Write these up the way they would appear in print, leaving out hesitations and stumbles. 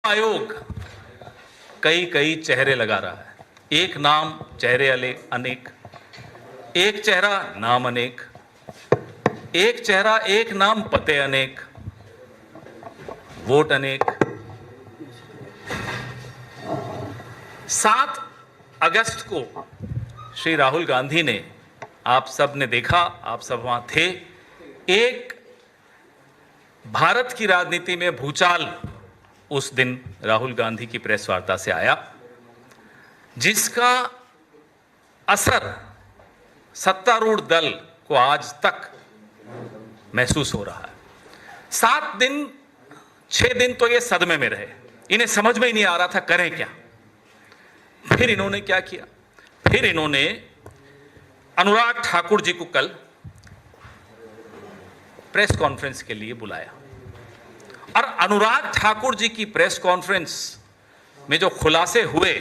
आयोग कई कई चेहरे लगा रहा है। एक नाम चेहरे अनेक, एक चेहरा नाम अनेक, एक चेहरा एक नाम पते अनेक, वोट अनेक। 7 अगस्त को श्री राहुल गांधी ने, आप सब ने देखा, आप सब वहां थे, एक भारत की राजनीति में भूचाल उस दिन राहुल गांधी की प्रेस वार्ता से आया, जिसका असर सत्तारूढ़ दल को आज तक महसूस हो रहा है। 7 दिन 6 दिन तो ये सदमे में रहे, इन्हें समझ में ही नहीं आ रहा था करें क्या। फिर इन्होंने क्या किया, फिर इन्होंने अनुराग ठाकुर जी को कल प्रेस कॉन्फ्रेंस के लिए बुलाया और अनुराग ठाकुर जी की प्रेस कॉन्फ्रेंस में जो खुलासे हुए,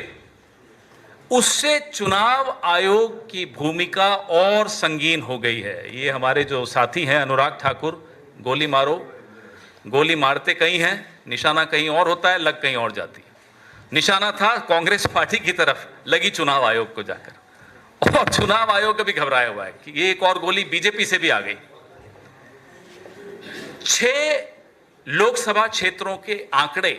उससे चुनाव आयोग की भूमिका और संगीन हो गई है। ये हमारे जो साथी हैं अनुराग ठाकुर, गोली मारो, गोली मारते कहीं हैं, निशाना कहीं और होता है, लग कहीं और जाती है। निशाना था कांग्रेस पार्टी की तरफ, लगी चुनाव आयोग को जाकर, और चुनाव आयोग भी घबराया हुआ है कि ये एक और गोली बीजेपी से भी आ गई। 6 लोकसभा क्षेत्रों के आंकड़े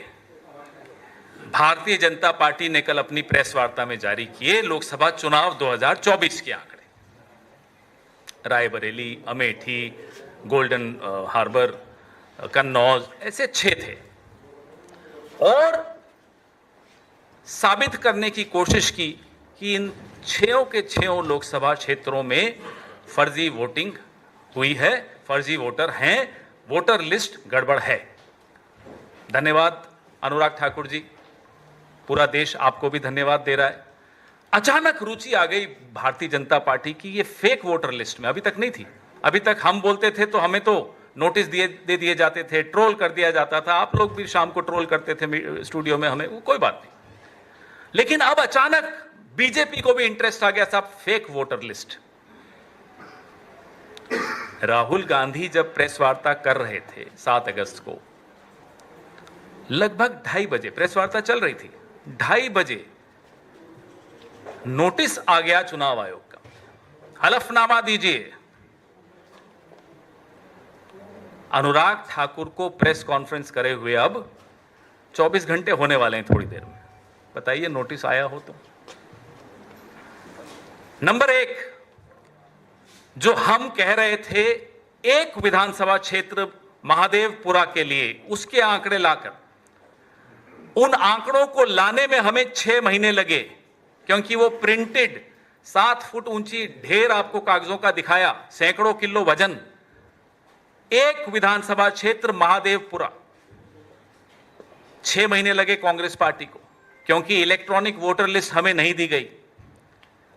भारतीय जनता पार्टी ने कल अपनी प्रेस वार्ता में जारी किए। लोकसभा चुनाव 2024 के आंकड़े, रायबरेली, अमेठी, गोल्डन हार्बर, कन्नौज, ऐसे 6 थे, और साबित करने की कोशिश की कि इन 6 के 6 लोकसभा क्षेत्रों में फर्जी वोटिंग हुई है, फर्जी वोटर हैं, वोटर लिस्ट गड़बड़ है। धन्यवाद अनुराग ठाकुर जी, पूरा देश आपको भी धन्यवाद दे रहा है। अचानक रुचि आ गई भारतीय जनता पार्टी की ये फेक वोटर लिस्ट में, अभी तक नहीं थी। अभी तक हम बोलते थे तो हमें तो नोटिस दे दिए जाते थे, ट्रोल कर दिया जाता था, आप लोग भी शाम को ट्रोल करते थे स्टूडियो में हमें, वो कोई बात नहीं। लेकिन अब अचानक बीजेपी को भी इंटरेस्ट आ गया, साहब fake voter list. Rahul Gandhi जब प्रेस वार्ता कर रहे थे 7 अगस्त को, लगभग 2:30 बजे प्रेस वार्ता चल रही थी, 2:30 बजे नोटिस आ गया चुनाव आयोग का, हलफनामा दीजिए। अनुराग ठाकुर को प्रेस कॉन्फ्रेंस करे हुए अब 24 घंटे होने वाले हैं थोड़ी देर में। बताइए नोटिस आया हो तो। नंबर 1, जो हम कह रहे थे एक विधानसभा क्षेत्र महादेवपुरा के लिए, उसके आंकड़े लाकर, उन आंकड़ों को लाने में हमें 6 महीने लगे, क्योंकि वो प्रिंटेड 7 फुट ऊंची ढेर आपको कागजों का दिखाया, सैकड़ों किलो वजन। एक विधानसभा क्षेत्र महादेवपुरा, 6 महीने लगे कांग्रेस पार्टी को, क्योंकि इलेक्ट्रॉनिक वोटर लिस्ट हमें नहीं दी गई।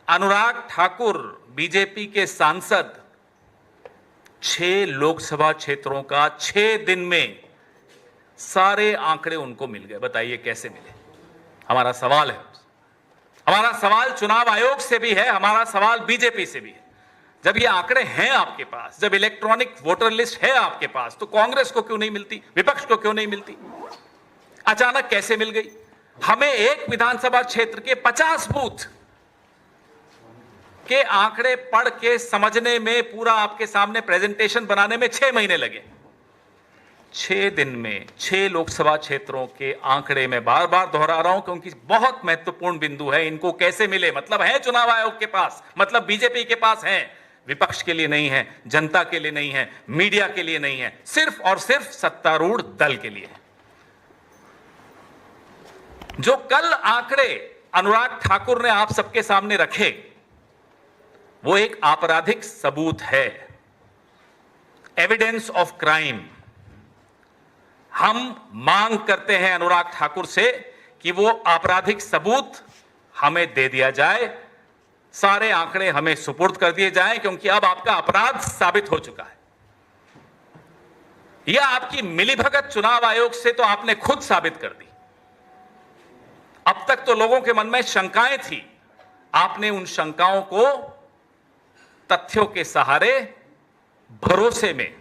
अनुराग ठाकुर बीजेपी के सांसद 6 लोकसभा क्षेत्रों का 6 दिन में सारे आंकड़े उनको मिल गए। बताइए कैसे मिले? हमारा सवाल है, हमारा सवाल चुनाव आयोग से भी है, हमारा सवाल बीजेपी से भी है। जब ये आंकड़े हैं आपके पास, जब इलेक्ट्रॉनिक वोटर लिस्ट है आपके पास, तो कांग्रेस को क्यों नहीं मिलती, विपक्ष को क्यों नहीं मिलती? अचानक कैसे मिल गई? हमें एक विधानसभा क्षेत्र के 50 बूथ के आंकड़े पढ़ के समझने में, पूरा आपके सामने प्रेजेंटेशन बनाने में 6 महीने लगे। 6 दिन में 6 लोकसभा क्षेत्रों के आंकड़े, में बार बार दोहरा रहा हूं क्योंकि बहुत महत्वपूर्ण बिंदु है। इनको कैसे मिले? मतलब है चुनाव आयोग के पास, मतलब बीजेपी के पास है, विपक्ष के लिए नहीं है, जनता के लिए नहीं है, मीडिया के लिए नहीं है, सिर्फ और सिर्फ सत्तारूढ़ दल के लिए है। जो कल आंकड़े अनुराग ठाकुर ने आप सबके सामने रखे, वो एक आपराधिक सबूत है, एविडेंस ऑफ क्राइम। हम मांग करते हैं अनुराग ठाकुर से कि वो आपराधिक सबूत हमें दे दिया जाए, सारे आंकड़े हमें सुपुर्द कर दिए जाएं, क्योंकि अब आपका अपराध साबित हो चुका है। यह आपकी मिलीभगत चुनाव आयोग से तो आपने खुद साबित कर दी। अब तक तो लोगों के मन में शंकाएं थी, आपने उन शंकाओं को तथ्यों के सहारे भरोसे में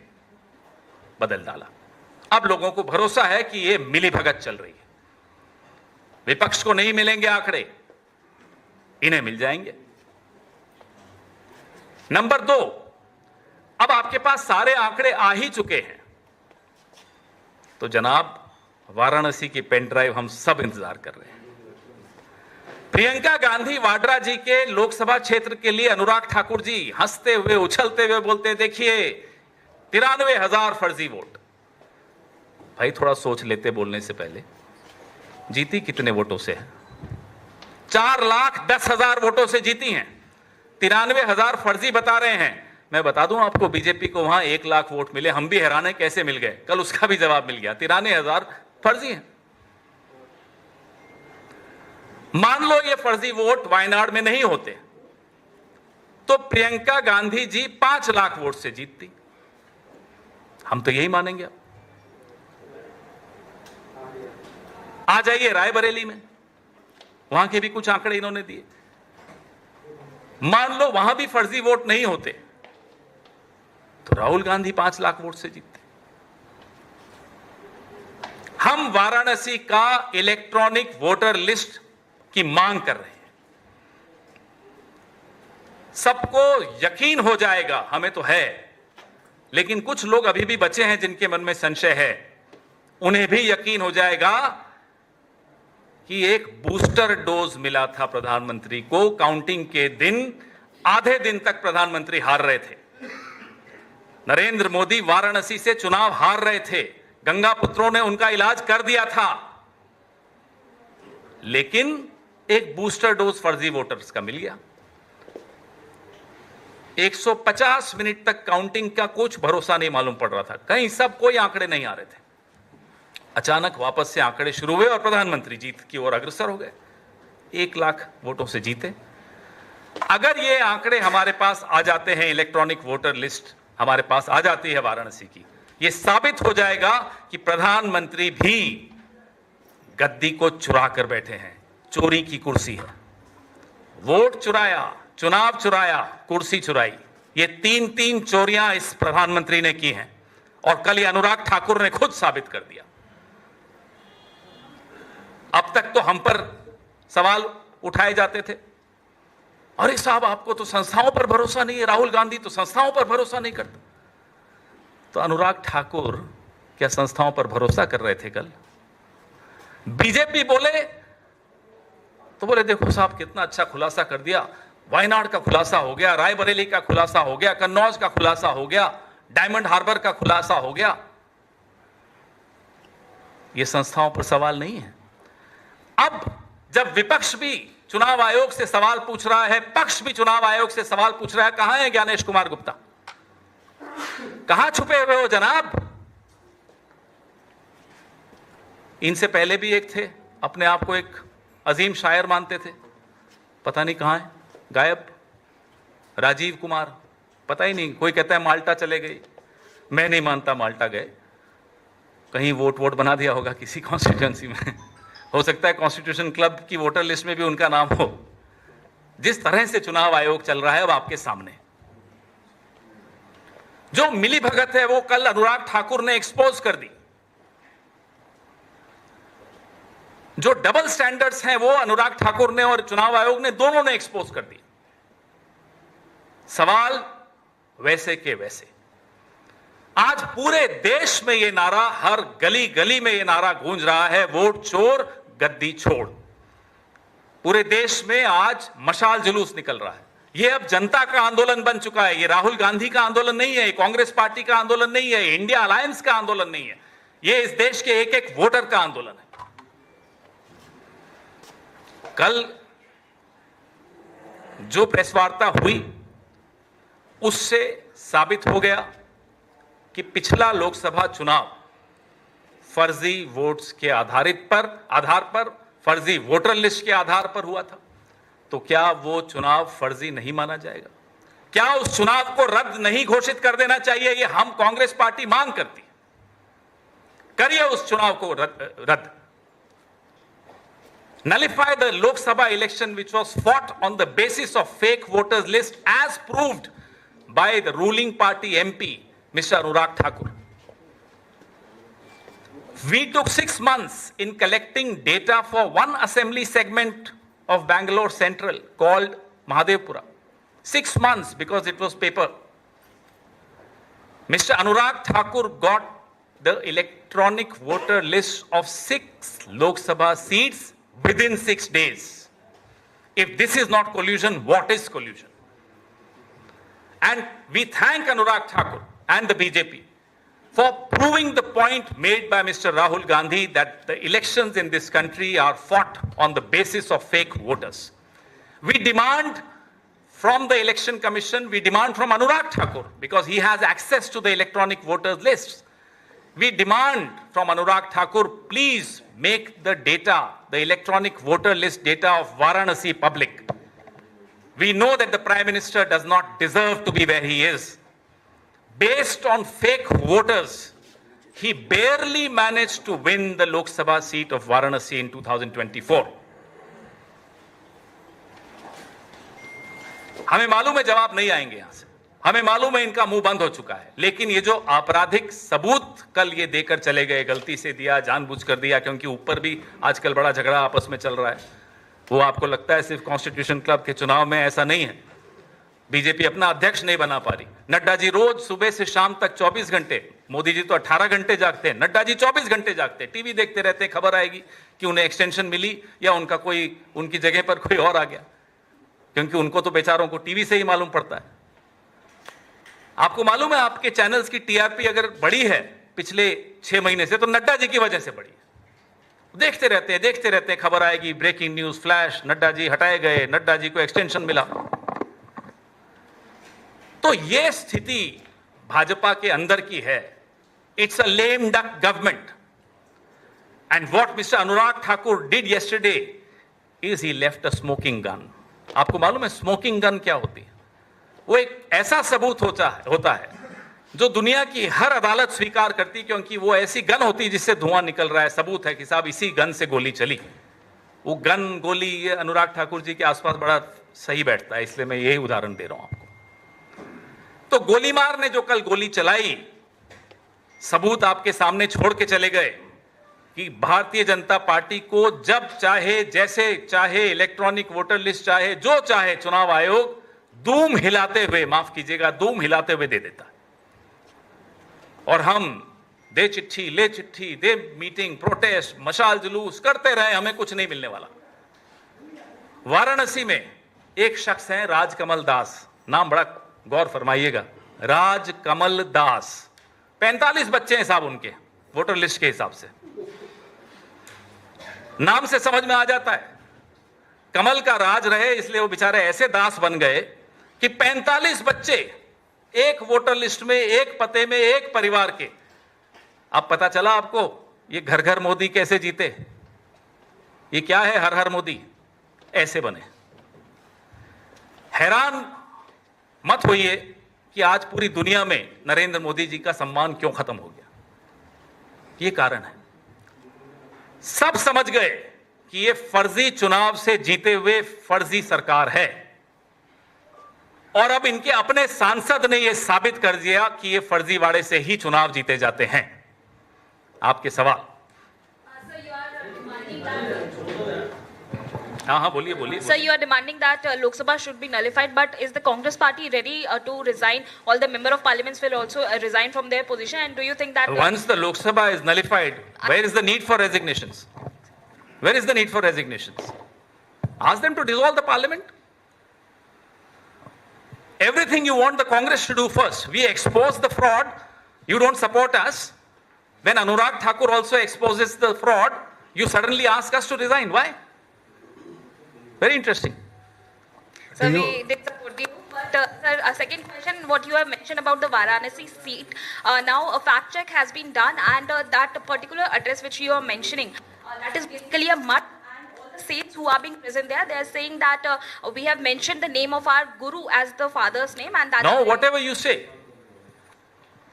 बदल डाला। अब लोगों को भरोसा है कि यह मिलीभगत चल रही है। विपक्ष को नहीं मिलेंगे आंकड़े, इन्हें मिल जाएंगे। नंबर 2, अब आपके पास सारे आंकड़े आ ही चुके हैं, तो जनाब वाराणसी की पेन ड्राइव हम सब इंतजार कर रहे हैं। प्रियंका गांधी वाड्रा जी के लोकसभा क्षेत्र के लिए अनुराग ठाकुर जी हंसते हुए उछलते हुए बोलते, देखिए 93,000 फर्जी वोट। भाई थोड़ा सोच लेते बोलने से पहले, जीती कितने वोटों से है? 4,10,000 वोटों से जीती हैं। 93,000 फर्जी बता रहे हैं। मैं बता दूं आपको, बीजेपी को वहां 1 लाख वोट मिले, हम भी हैरान है कैसे मिल गए, कल उसका भी जवाब मिल गया। 93,000 फर्जी हैं। मान लो ये फर्जी वोट वायनाड में नहीं होते तो प्रियंका गांधी जी 5 लाख वोट से जीतती। हम तो यही मानेंगे। अब आ जाइए रायबरेली में, वहां के भी कुछ आंकड़े इन्होंने दिए। मान लो वहां भी फर्जी वोट नहीं होते तो राहुल गांधी 5 लाख वोट से जीतते। हम वाराणसी का इलेक्ट्रॉनिक वोटर लिस्ट की मांग कर रहे हैं। सबको यकीन हो जाएगा, हमें तो है, लेकिन कुछ लोग अभी भी बचे हैं जिनके मन में संशय है, उन्हें भी यकीन हो जाएगा कि एक बूस्टर डोज मिला था प्रधानमंत्री को। काउंटिंग के दिन आधे दिन तक प्रधानमंत्री हार रहे थे। नरेंद्र मोदी वाराणसी से चुनाव हार रहे थे, गंगा पुत्रों ने उनका इलाज कर दिया था, लेकिन एक बूस्टर डोज फर्जी वोटर्स का मिल गया। 150 मिनट तक काउंटिंग का कुछ भरोसा नहीं मालूम पड़ रहा था, कहीं सब कोई आंकड़े नहीं आ रहे थे। अचानक वापस से आंकड़े शुरू हुए और प्रधानमंत्री जीत की ओर अग्रसर हो गए। 1 लाख वोटों से जीते। अगर ये आंकड़े हमारे पास आ जाते हैं, इलेक्ट्रॉनिक वोटर लिस्ट हमारे पास आ जाती है वाराणसी की, ये साबित हो जाएगा कि प्रधानमंत्री भी गद्दी को चुरा कर बैठे हैं। चोरी की कुर्सी है। वोट चुराया, चुनाव चुराया, कुर्सी चुराई, ये 3 चोरियां इस प्रधानमंत्री ने की हैं और कल ये अनुराग ठाकुर ने खुद साबित कर दिया। अब तक तो हम पर सवाल उठाए जाते थे, अरे साहब आपको तो संस्थाओं पर भरोसा नहीं है, राहुल गांधी तो संस्थाओं पर भरोसा नहीं करता। तो अनुराग ठाकुर क्या संस्थाओं पर भरोसा कर रहे थे कल? बीजेपी बोले तो बोले देखो साहब कितना अच्छा खुलासा कर दिया, वायनाड का खुलासा हो गया, रायबरेली का खुलासा हो गया, कन्नौज का खुलासा हो गया, डायमंड हार्बर का खुलासा हो गया। ये संस्थाओं पर सवाल नहीं है। अब जब विपक्ष भी चुनाव आयोग से सवाल पूछ रहा है, पक्ष भी चुनाव आयोग से सवाल पूछ रहा है, कहां है ज्ञानेश कुमार गुप्ता? कहां छुपे हुए हो जनाब? इनसे पहले भी एक थे, अपने आप को एक अजीम शायर मानते थे, पता नहीं कहां है, गायब। राजीव कुमार, पता ही नहीं, कोई कहता है माल्टा चले गए, मैं नहीं मानता माल्टा गए, कहीं वोट बना दिया होगा किसी कॉन्स्टिट्यूएंसी में। हो सकता है कॉन्स्टिट्यूशन क्लब की वोटर लिस्ट में भी उनका नाम हो। जिस तरह से चुनाव आयोग चल रहा है अब आपके सामने, जो मिली भगत है वो कल अनुराग ठाकुर ने एक्सपोज कर दी। जो डबल स्टैंडर्ड्स हैं वो अनुराग ठाकुर ने और चुनाव आयोग ने, दोनों ने एक्सपोज कर दी। सवाल वैसे के वैसे। आज पूरे देश में ये नारा, हर गली गली में ये नारा गूंज रहा है, वोट चोर गद्दी छोड़। पूरे देश में आज मशाल जुलूस निकल रहा है। ये अब जनता का आंदोलन बन चुका है। ये राहुल गांधी का आंदोलन नहीं है, कांग्रेस पार्टी का आंदोलन नहीं है, इंडिया अलायंस का आंदोलन नहीं है, ये इस देश के एक एक वोटर का आंदोलन है। कल जो प्रेस वार्ता हुई उससे साबित हो गया कि पिछला लोकसभा चुनाव फर्जी वोट्स के आधार पर फर्जी वोटर लिस्ट के आधार पर हुआ था। तो क्या वो चुनाव फर्जी नहीं माना जाएगा? क्या उस चुनाव को रद्द नहीं घोषित कर देना चाहिए? ये हम कांग्रेस पार्टी मांग करती है। करिए उस चुनाव को रद्द। Nullify the Lok Sabha election which was fought on the basis of fake voters list as proved by the ruling party MP, Mr. Anurag Thakur. We took 6 months in collecting data for one assembly segment of Bangalore Central called Mahadevpura. 6 months because it was paper. Mr. Anurag Thakur got the electronic voter list of 6 Lok Sabha seats within 6 days. If this is not collusion, what is collusion? And we thank Anurag Thakur and the BJP for proving the point made by Mr. Rahul Gandhi that the elections in this country are fought on the basis of fake voters. We demand from the Election Commission, we demand from Anurag Thakur, because he has access to the electronic voters lists. We demand from Anurag Thakur, please make the data, the electronic voter list data of Varanasi public. We know that the Prime Minister does not deserve to be where he is. Based on fake voters, he barely managed to win the Lok Sabha seat of Varanasi in 2024. हमें मालूम है जवाब नहीं आएंगे यहां से, हमें मालूम है इनका मुंह बंद हो चुका है, लेकिन ये जो आपराधिक सबूत कल ये देकर चले गए, गलती से दिया, जानबूझकर दिया, क्योंकि ऊपर भी आजकल बड़ा झगड़ा आपस में चल रहा है, वो आपको लगता है सिर्फ कॉन्स्टिट्यूशन क्लब के चुनाव में, ऐसा नहीं है। बीजेपी अपना अध्यक्ष नहीं बना पा रही। नड्डा जी रोज सुबह से शाम तक 24 घंटे, मोदी जी तो 18 घंटे जागते हैं, नड्डा जी 24 घंटे जागते हैं, टीवी देखते रहते हैं, खबर आएगी कि उन्हें एक्सटेंशन मिली या उनका कोई, उनकी जगह पर कोई और आ गया, क्योंकि उनको तो बेचारों को टीवी से ही मालूम पड़ता है। आपको मालूम है आपके चैनल्स की टीआरपी अगर बढ़ी है पिछले 6 महीने से, तो नड्डा जी की वजह से बढ़ी है। देखते रहते हैं, खबर आएगी, breaking news, flash, Nadda ji हटाए गए, नड्डा जी को एक्सटेंशन मिला। तो ये स्थिति भाजपा के अंदर की है। It's a lame duck government. And what mister Anurag Thakur did yesterday is he left a smoking gun. आपको मालूम है स्मोकिंग गन क्या होती है? वो एक ऐसा सबूत होता है जो दुनिया की हर अदालत स्वीकार करती, क्योंकि वो ऐसी गन होती है जिससे धुआं निकल रहा है, सबूत है कि साहब इसी गन से गोली चली। वो गन, गोली, ये अनुराग ठाकुर जी के आसपास बड़ा सही बैठता है, इसलिए मैं यही उदाहरण दे रहा हूं आपको। तो गोलीमार ने जो कल गोली चलाई, सबूत आपके सामने छोड़ के चले गए कि भारतीय जनता पार्टी को जब चाहे, जैसे चाहे, इलेक्ट्रॉनिक वोटर लिस्ट चाहे, जो चाहे, चुनाव आयोग दूम हिलाते हुए, माफ कीजिएगा, दूम हिलाते हुए दे देता है। और हम दे चिट्ठी, ले चिट्ठी, दे मीटिंग, प्रोटेस्ट, मशाल जुलूस करते रहे, हमें कुछ नहीं मिलने वाला। वाराणसी में एक शख्स हैं राजकमल दास, नाम बड़ा गौर फरमाइएगा, राजकमल दास, 45 बच्चे हैं साहब उनके वोटर लिस्ट के हिसाब से। नाम से समझ में आ जाता है कमल का राज रहे, इसलिए वो बेचारे ऐसे दास बन गए कि 45 बच्चे एक वोटर लिस्ट में, एक पते में, एक परिवार के। अब पता चला आपको ये घर घर मोदी कैसे जीते। ये क्या है हर हर मोदी, ऐसे बने। हैरान मत होइए कि आज पूरी दुनिया में नरेंद्र मोदी जी का सम्मान क्यों खत्म हो गया। ये कारण है, सब समझ गए कि ये फर्जी चुनाव से जीते हुए फर्जी सरकार है, और अब इनके अपने सांसद ने यह साबित कर दिया कि ये फर्जीवाड़े से ही चुनाव जीते जाते हैं। आपके सवाल? हाँ, बोलिए। Sir, you are demanding that Lok Sabha should be nullified, but is the Congress party ready to resign? All the member of parliaments will also resign from their position, and do you think that once the Lok Sabha is nullified, where is the need for resignations? Where is the need for resignations? Ask them to dissolve the parliament. Everything you want the Congress to do first. We expose the fraud. You don't support us. When Anurag Thakur also exposes the fraud, you suddenly ask us to resign. Why? Very interesting. So we did support you. But sir, a second question, what you have mentioned about the Varanasi seat. Now a fact check has been done, and that particular address which you are mentioning, that is basically a mud. And all the saints who are being present there, they are saying that we have mentioned the name of our Guru as the father's name, and that. No, whatever you say,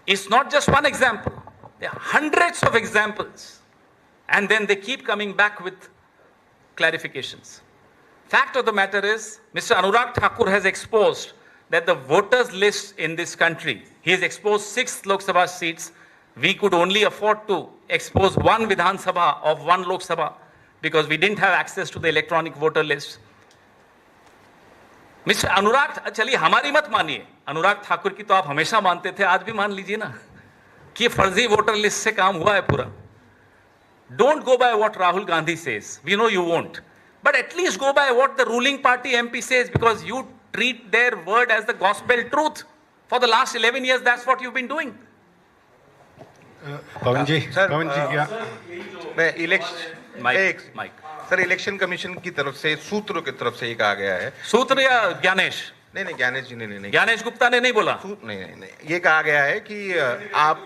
it's not just one example. There are hundreds of examples, and then they keep coming back with clarifications. Fact of the matter is, Mr. Anurag Thakur has exposed that the voters list in this country, he has exposed 6 Lok Sabha seats we could only afford to expose one Vidhan Sabha of one Lok Sabha because we didn't have access to the electronic voter list. Mister Anurag, चलिए हमारी मत मानिए, अनुराग ठाकुर की तो आप हमेशा मानते थे, आज भी मान लीजिए ना कि फर्जी वोटर लिस्ट से काम हुआ है पूरा. Don't go by what Rahul Gandhi says. We know you won't. But at least go by what the ruling party MP says, because you treat their word as the gospel truth. For the last 11 years, that's what you've been doing. पवन जी, क्या मैं election sir election commission की तरफ से सूत्रों की तरफ से ये कहा गया है. सूत्र या ज्ञानेश? नहीं, ज्ञानेश जी नहीं. ज्ञानेश गुप्ता ने नहीं बोला. नहीं, ये कहा गया है कि आप.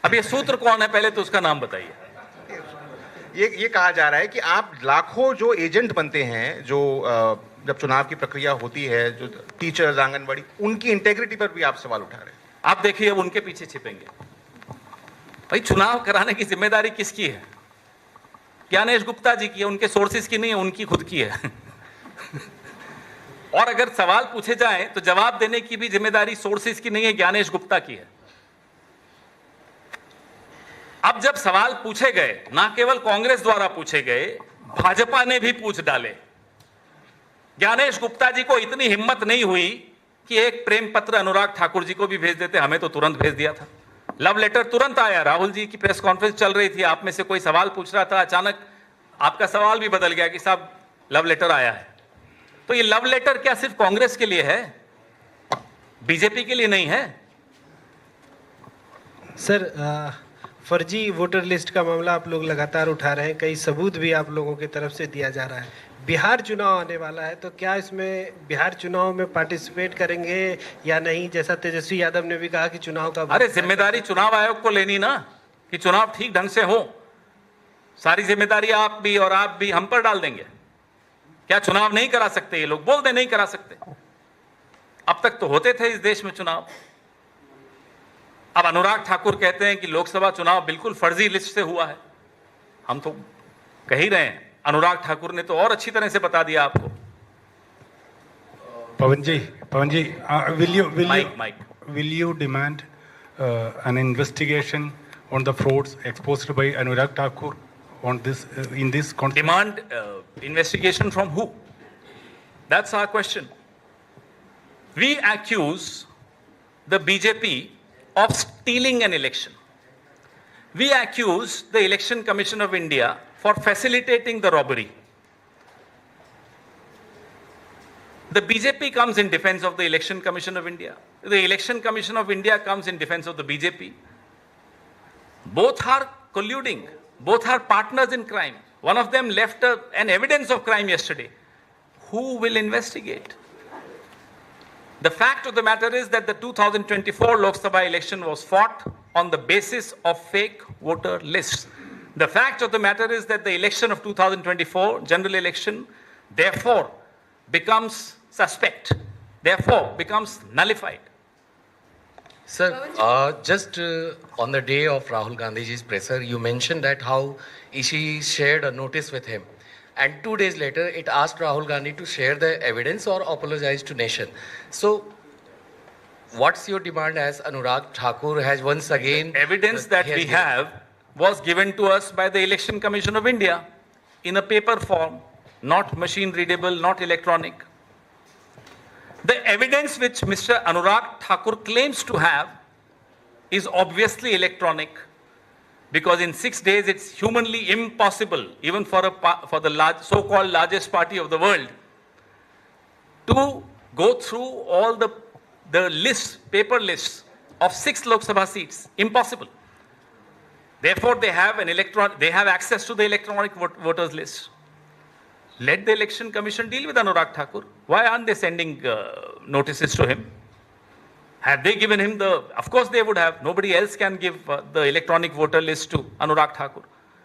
अब ये सूत्र कौन है, पहले तो उसका नाम बताइए. ये कहा जा रहा है कि आप लाखों जो एजेंट बनते हैं, जो जब चुनाव की प्रक्रिया होती है, जो टीचर्स, आंगनबाड़ी, उनकी इंटेग्रिटी पर भी आप सवाल उठा रहे हैं. आप देखिए अब उनके पीछे छिपेंगे. भाई चुनाव कराने की जिम्मेदारी किसकी है? ज्ञानेश गुप्ता जी की है, उनके सोर्सेज की नहीं है, उनकी खुद की है. और अगर सवाल पूछे जाएं तो जवाब देने की भी जिम्मेदारी सोर्सेज की नहीं है, ज्ञानेश गुप्ता की है. अब जब सवाल पूछे गए, ना केवल कांग्रेस द्वारा पूछे गए, भाजपा ने भी पूछ डाले. ज्ञानेश गुप्ता जी को इतनी हिम्मत नहीं हुई कि एक प्रेम पत्र अनुराग ठाकुर जी को भी भेज देते, हमें तो तुरंत भेज दिया था. लव लेटर तुरंत आया. राहुल जी की प्रेस कॉन्फ्रेंस चल रही थी, आप में से कोई सवाल पूछ रहा था, अचानक आपका सवाल भी बदल गया कि साहब लव लेटर आया है. तो ये लव लेटर क्या सिर्फ कांग्रेस के लिए है, बीजेपी के लिए नहीं है? सर, फर्जी वोटर लिस्ट का मामला आप लोग लगातार उठा रहे हैं, कई सबूत भी आप लोगों की तरफ से दिया जा रहा है. बिहार चुनाव आने वाला है, तो क्या इसमें बिहार चुनाव में पार्टिसिपेट करेंगे या नहीं? जैसा तेजस्वी यादव ने भी कहा कि चुनाव का, अरे जिम्मेदारी चुनाव आयोग को लेनी ना, कि चुनाव ठीक ढंग से हो. सारी जिम्मेदारी आप भी और आप भी हम पर डाल देंगे. क्या चुनाव नहीं करा सकते ये लोग? बोल दे नहीं करा सकते. अब तक तो होते थे इस देश में चुनाव. अब अनुराग ठाकुर कहते हैं कि लोकसभा चुनाव बिल्कुल फर्जी लिस्ट से हुआ है. हम तो कह ही रहे हैं, अनुराग ठाकुर ने तो और अच्छी तरह से बता दिया आपको. पवन जी, Mike. will you demand an investigation on the frauds exposed by Anurag Thakur on this in this context? Demand investigation from who? That's our question. We accuse the BJP of stealing an election. We accuse the Election Commission of India for facilitating the robbery. The BJP comes in defense of the Election Commission of India. The Election Commission of India comes in defense of the BJP. Both are colluding. Both are partners in crime. One of them left an evidence of crime yesterday. Who will investigate? The fact of the matter is that the 2024 Lok Sabha election was fought on the basis of fake voter lists. The fact of the matter is that the election of 2024 general election therefore becomes suspect, therefore becomes nullified. Sir, just on the day of Rahul Gandhi's presser, you mentioned that how she shared a notice with him. And 2 days later, it asked Rahul Gandhi to share the evidence or apologize to nation. So, what's your demand as Anurag Thakur has once again... The evidence that we have was given to us by the Election Commission of India in a paper form, not machine readable, not electronic. The evidence which Mr. Anurag Thakur claims to have is obviously electronic, because in 6 days it's humanly impossible, even for the so-called largest party of the world, to go through all the lists, paper lists of 6 Lok Sabha seats. Impossible. Therefore, they have access to the electronic voters list. Let the Election Commission deal with Anurag Thakur. Why aren't they sending notices to him? Have they given him of course they would have. Nobody else can give the electronic voter list to Anurag Thakur.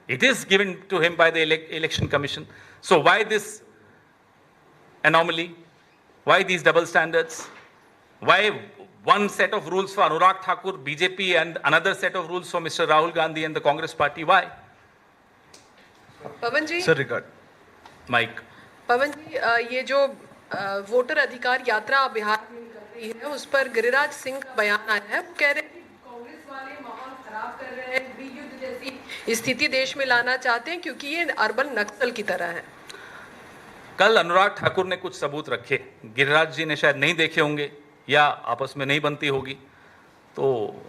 It is given to him by the Election Commission. So why this anomaly? Why these double standards? Why one set of rules for Anurag Thakur, BJP, and another set of rules for Mr. Rahul Gandhi and the Congress party? Why? Pawan ji, sir record Mike. Pawan ji, ये जो voter अधिकार यात्रा बिहार में कर रही है, उस पर गिरिराज सिंह का बयान आया है. वो कह रहे हैं कि कांग्रेस वाले वाले माहौल खराब कर रहे हैं, गृहयुद्ध जैसी स्थिति देश में लाना चाहते हैं, क्योंकि ये अर्बन नक्सल की तरह है। कल अनुराग ठाकुर ने कुछ सबूत रखे, गिरिराज जी ने शायद नहीं देखे होंगे या आपस में नहीं बनती होगी, तो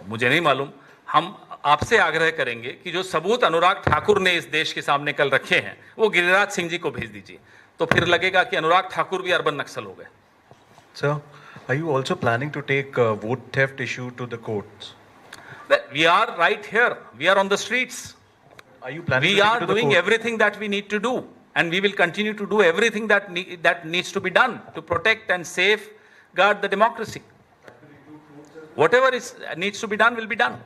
मुझे नहीं मालूम। हम आपसे आग्रह करेंगे कि जो सबूत अनुराग ठाकुर ने इस देश के सामने कल रखे हैं वो गिरिराज सिंह जी को भेज दीजिए, तो फिर लगेगा कि अनुराग ठाकुर भी अर्बन नक्सल हो गए। Sir, are you also planning to take vote theft issue to the courts? Well, we are right here. We are on the streets. Are you planning We to take are it to the doing court? everything that we need to do, and we will continue to do everything that needs to be done to protect and safeguard the democracy. Whatever needs to be done will be done.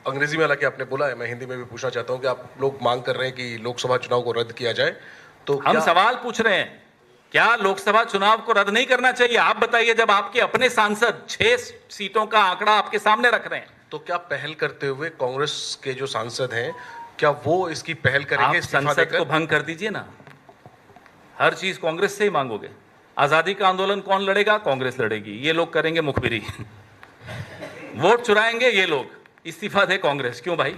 अंग्रेजी में हालांकि आपने बोला है, मैं हिंदी में भी पूछना चाहता हूं कि आप लोग मांग कर रहे हैं कि लोकसभा चुनाव को रद्द किया जाए, तो हम क्या सवाल पूछ रहे हैं, क्या लोकसभा चुनाव को रद्द नहीं करना चाहिए? आप बताइए, जब आपके अपने सांसद 6 सीटों का आंकड़ा आपके सामने रख रहे हैं। तो क्या पहल करते हुए कांग्रेस के जो सांसद हैं, क्या वो इसकी पहल करेंगे? आप इस्तीफा संसद को देकर? भंग कर दीजिए ना, हर चीज कांग्रेस से ही मांगोगे। आजादी का आंदोलन कौन लड़ेगा? कांग्रेस लड़ेगी। ये लोग करेंगे मुखबिरी। वोट चुराएंगे ये लोग, इस्तीफा दे कांग्रेस। क्यों भाई?